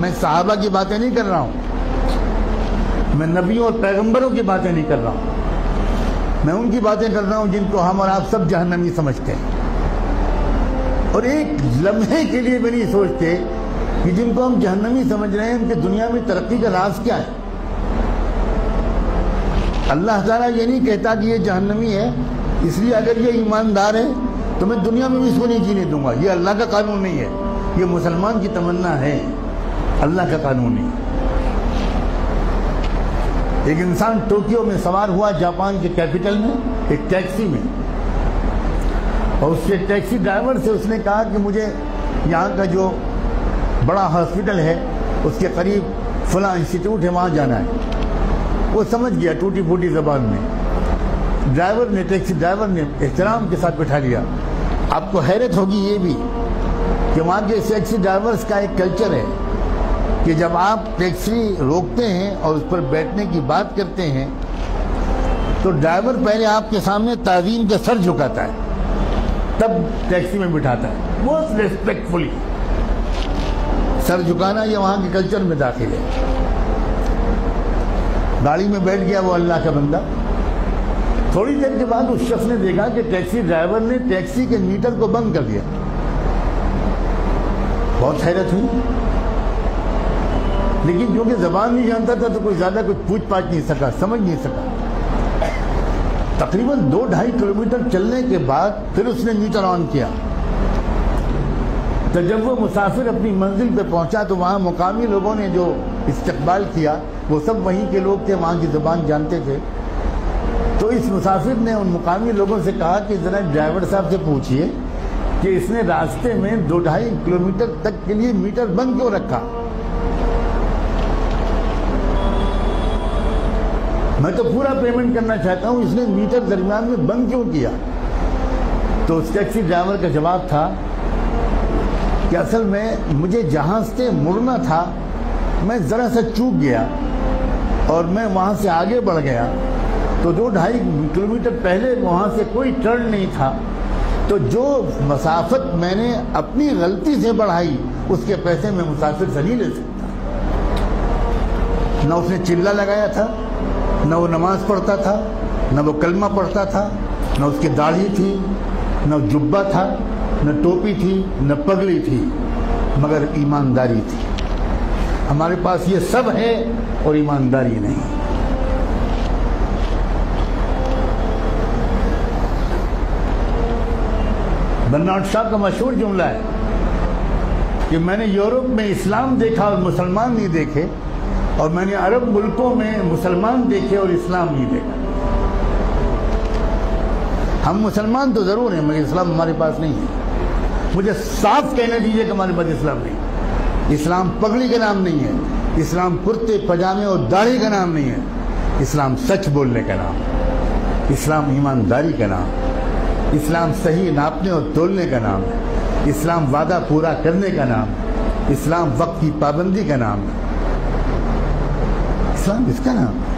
میں صحابہ کی باتیں نہیں کر رہا ہوں، میں نبیوں اور پیغمبروں کی باتیں نہیں کر رہا ہوں، میں ان کی باتیں کر رہا ہوں جن کو ہم اور آپ سب جہنمی سمجھتے ہیں، اور ایک لمحے کے لیے بھی نہیں سوچتے کہ جن کو ہم جہنمی سمجھ رہے ہیں ان کی دنیا میں ترقی کا راز کیا ہے۔ اللہ تعالیٰ یہ نہیں کہتا کہ یہ جہنمی ہے اس لیے اگر یہ ایماندار ہے تو میں دنیا میں بھی اس کو نہیں جینے دوں گا، یہ اللہ کا قانون نہیں ہے، یہ مسلمان کی تمنا ہے، اللہ کا قانون نہیں۔ ایک انسان ٹوکیو میں سوار ہوا جاپان کے کیپٹل میں ایک ٹیکسی میں، اور اس کے ٹیکسی ڈرائیور سے اس نے کہا کہ مجھے یہاں کا جو بڑا ہاسپٹل ہے اس کے قریب فلاں انسٹیٹیوٹ ہے وہاں جانا ہے۔ وہ سمجھ گیا ٹوٹی پھوٹی زبان میں، ٹیکسی ڈرائیور نے احترام کے ساتھ بٹھا لیا۔ آپ کو حیرت ہوگی یہ بھی کہ وہاں کے ٹیکسی ڈرائیورز کا ایک کلچر ہے کہ جب آپ ٹیکسی روکتے ہیں اور اس پر بیٹھنے کی بات کرتے ہیں تو ڈرائیور پہلے آپ کے سامنے تعظیم کا سر جھکاتا ہے، تب ٹیکسی میں بٹھاتا ہے، بہت ریسپیکٹفلی سر جھکانا یہ وہاں کے کلچر میں داخل ہے۔ گاڑی میں بیٹھ گیا وہ اللہ کا بندہ، تھوڑی دیر کے بعد اس شخص نے دیکھا کہ ٹیکسی ڈرائیور نے ٹیکسی کے میٹر کو بند کر دیا۔ بہت حیرت ہوئی، لیکن کیونکہ زبان نہیں جانتا تھا تو کوئی زیادہ کچھ پوچھ پاچھ نہیں سکا، سمجھ نہیں سکا۔ تقریباً 2-2.5 کلومیٹر چلنے کے بعد پھر اس نے میٹر آن کیا۔ تو جب وہ مسافر اپنی منزل پہ پہنچا تو وہاں مقامی لوگوں نے جو استقبال کیا وہ سب وہیں کے لوگ تھے، وہاں کی زبان جانتے تھے۔ تو اس مسافر نے ان مقامی لوگوں سے کہا کہ ذرا ڈرائیور صاحب سے پوچھئے کہ اس نے راستے میں 2-2.5 کلومیٹر تک کے لیے میٹر بند کیوں رکھا؟ میں تو پورا پیمنٹ کرنا چاہتا ہوں، اس نے میٹر درمیان میں بند کیوں کیا؟ تو اس ٹیکسی ڈرائیور کا جواب تھا کہ اصل میں مجھے جہاں سے مڑنا تھا میں ذرا سا چوک گیا اور میں وہاں سے آگے بڑھ گیا تو 2-2.5 کلومیٹر پہلے وہاں سے کوئی ٹرن نہیں تھا، تو جو مسافت میں نے اپنی غلطی سے بڑھائی اس کے پیسے میں مسافر سے نہیں لے سکتا۔ نہ اس نے چلہ لگایا تھا، نہ وہ نماز پڑھتا تھا، نہ وہ کلمہ پڑھتا تھا، نہ اس کی داڑھی تھی، نہ جبہ تھا، نہ ٹوپی تھی، نہ پگڑی تھی، مگر ایمانداری تھی۔ ہمارے پاس یہ سب ہے اور ایمانداری نہیں۔ برنارڈ شاہ کا مشہور جملہ ہے کہ میں نے یورپ میں اسلام دیکھا اور مسلمان نہیں دیکھے، اور میں نے عرب ملکوں میں مسلمان دیکھے اور اسلام نہیں دیکھا۔ ہم مسلمان تو ضرور ہیں مگر اسلام ہمارے پاس نہیں ہے۔ مجھے صاف کہنے دیجئے کہ ہمارے پاس اسلام نہیں۔ اسلام پگڑی کا نام نہیں ہے، اسلام کرتے پجامے اور داڑھی کا نام نہیں ہے، اسلام سچ بولنے کا نام، اسلام ایمانداری کا نام، اسلام صحیح ناپنے اور تولنے کا نام ہے، اسلام وعدہ پورا کرنے کا نام ہے، اسلام وقت کی پابندی کا نام ہے، اسلام اس کا نام ہے۔